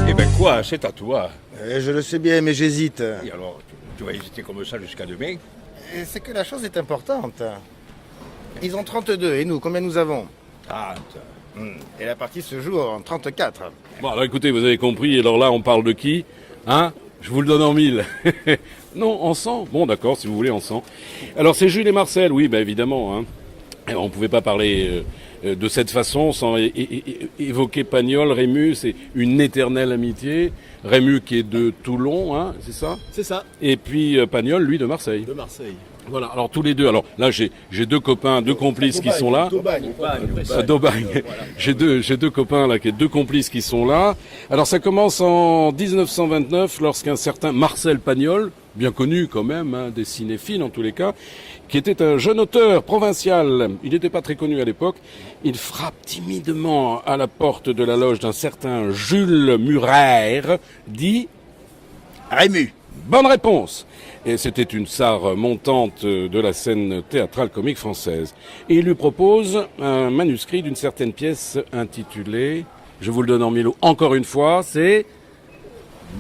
Eh ben quoi, c'est à toi. Je le sais bien, mais j'hésite. Et alors, tu vas hésiter comme ça jusqu'à demain? Et c'est que la chose est importante. Ils ont 32, et nous, combien nous avons? 30. Et la partie se joue en 34. Bon, alors écoutez, vous avez compris, alors là, on parle de qui? Hein? Je vous le donne en 1000. Non, en 100. Bon, d'accord, si vous voulez, en 100. Alors, c'est Jules et Marcel, oui, bah évidemment. Hein. Et on ne pouvait pas parler de cette façon sans évoquer Pagnol, Rému, c'est une éternelle amitié. Rému qui est de Toulon, hein, c'est ça? C'est ça. Et puis Pagnol, lui, de Marseille. De Marseille. Voilà, alors tous les deux. Alors là, j'ai deux copains, deux complices qui sont là. d'Aubagne. D'Aubagne. J'ai deux copains là, deux complices qui sont là. Alors ça commence en 1929 lorsqu'un certain Marcel Pagnol, bien connu quand même, hein, des cinéphiles en tous les cas, qui était un jeune auteur provincial. Il n'était pas très connu à l'époque. Il frappe timidement à la porte de la loge d'un certain Jules Murer, dit Rému. bonne réponse. Et c'était une star montante de la scène théâtrale comique française. Et il lui propose un manuscrit d'une certaine pièce intitulée, je vous le donne en 1000 mots, encore une fois, c'est...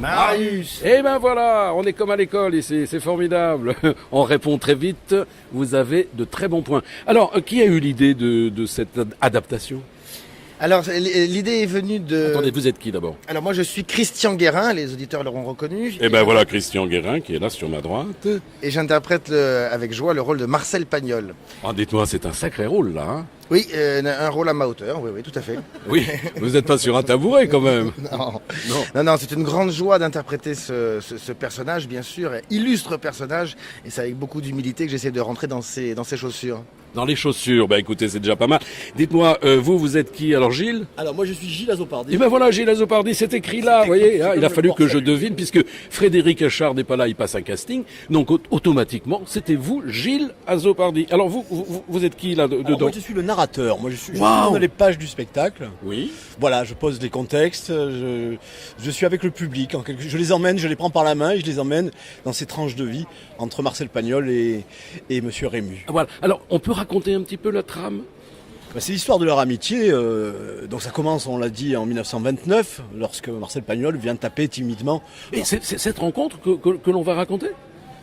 Marius. Eh ben voilà, on est comme à l'école ici, c'est formidable. On répond très vite, vous avez de très bons points. Alors, qui a eu l'idée de cette adaptation? Alors, l'idée est venue de... Attendez, vous êtes qui d'abord? Alors, moi, je suis Christian Guérin, les auditeurs l'auront reconnu. Eh ben voilà, Christian Guérin qui est là sur ma droite. Et j'interprète avec joie le rôle de Marcel Pagnol. Ah, dites-moi, c'est un sacré rôle là, hein? Oui, un rôle à ma hauteur, oui, tout à fait. Oui, vous n'êtes pas sur un tabouret quand même. Non, c'est une grande joie d'interpréter ce personnage, bien sûr, illustre personnage, et c'est avec beaucoup d'humilité que j'essaie de rentrer dans ses chaussures. Dans les chaussures, bah écoutez, c'est déjà pas mal. Dites-moi, vous êtes qui? Alors Gilles? Alors moi je suis Gilles Azopardi. Eh ben voilà, Gilles Azopardi, c'est écrit là, vous voyez, hein, il a fallu que je devine, puisque Frédéric Achard n'est pas là, il passe un casting, donc automatiquement, c'était vous, Gilles Azopardi. Alors vous êtes qui là dedans? Moi je suis le narrateur, moi je suis Wow. dans les pages du spectacle. Oui. Voilà, je pose les contextes, je suis avec le public, je les emmène, je les prends par la main et je les emmène dans ces tranches de vie entre Marcel Pagnol et Monsieur Rému. Voilà, alors on peut raconter un petit peu la trame? C'est l'histoire de leur amitié, donc ça commence, on l'a dit, en 1929, lorsque Marcel Pagnol vient taper timidement. Et c'est cette rencontre que l'on va raconter?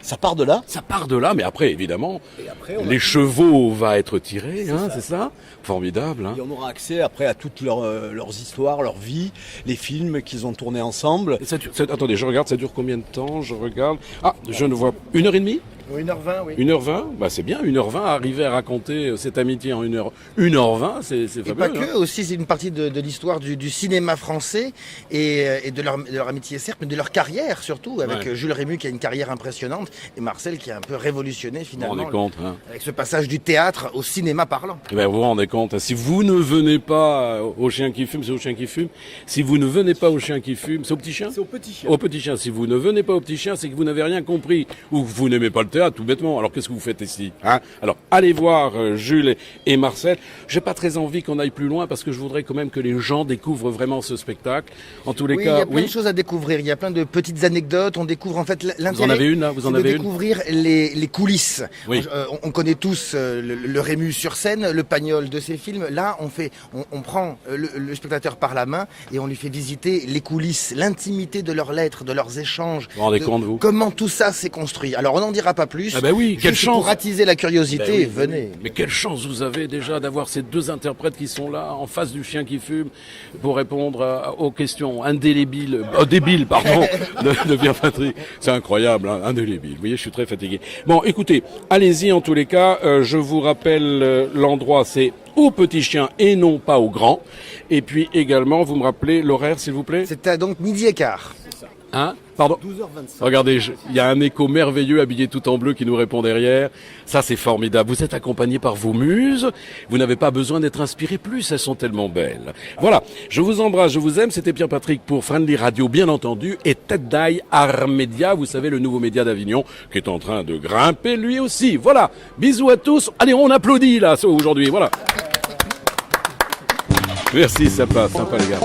Ça part de là. Ça part de là, mais après, évidemment, Et après, les chevaux vont être tirés, hein, c'est ça? Formidable, hein. Et on aura accès après à toutes leurs histoires, leur vie, les films qu'ils ont tournés ensemble. Et attendez, je regarde, ça dure combien de temps? Je regarde. Ah, je ne vois... 1h30? 1h20, oui. 1h20? Bah c'est bien, 1h20, arriver à raconter cette amitié en 1h20, c'est fabuleux. Et pas que, aussi c'est une partie de l'histoire du cinéma français et de leur amitié certes, mais de leur carrière surtout, avec Jules Rému qui a une carrière impressionnante et Marcel qui a un peu révolutionné finalement. Vous vous rendez compte, hein? Avec ce passage du théâtre au cinéma parlant. Eh ben, vous vous rendez compte, hein, si vous ne venez pas au chien qui fume, c'est au chien qui fume. Si vous ne venez pas au chien qui fume, c'est au petit chien? C'est au petit chien. Au petit chien. Si vous ne venez pas au petit chien, c'est que vous n'avez rien compris. Ou que vous n'aimez pas le théâtre, tout bêtement. Alors qu'est-ce que vous faites ici, hein? Alors, allez voir Jules et Marcel. J'ai pas très envie qu'on aille plus loin parce que je voudrais quand même que les gens découvrent vraiment ce spectacle. En tous les Oui, cas, il y a plein de choses à découvrir. Il y a plein de petites anecdotes. On découvre en fait l'intérêt. Vous en avez une là? Vous en de avez une? découvrir les coulisses. Oui. On connaît tous le Rému sur scène, le Pagnol de ses films. Là, on prend le spectateur par la main et on lui fait visiter les coulisses, l'intimité de leurs lettres, de leurs échanges. Vous vous rendez compte, vous? Comment tout ça s'est construit. Alors, on n'en dira pas plus. Ah ben oui, quelle Juste chance! Pour attiser la curiosité, Ben oui, venez. Mais quelle chance vous avez déjà d'avoir ces deux interprètes qui sont là, en face du chien qui fume, pour répondre aux questions indélébiles, débiles, pardon, de Pierre-Patrick. C'est incroyable, hein, indélébile. Vous voyez, je suis très fatigué. Bon, écoutez, allez-y en tous les cas. Je vous rappelle l'endroit, c'est au petit chien et non pas au grand. Et puis également, vous me rappelez l'horaire, s'il vous plaît? C'est à donc 12h15. Hein? Pardon? 12h25. Regardez, il y a un écho merveilleux habillé tout en bleu qui nous répond derrière. Ça, c'est formidable. Vous êtes accompagné par vos muses. Vous n'avez pas besoin d'être inspiré plus. Elles sont tellement belles. Voilà. Je vous embrasse, je vous aime. C'était Pierre-Patrick pour Friendly Radio, bien entendu. Et Tête d'Aille Art Média. Vous savez, le nouveau média d'Avignon qui est en train de grimper lui aussi. Voilà. Bisous à tous. Allez, on applaudit là, aujourd'hui. Voilà. Merci, sympa les gars.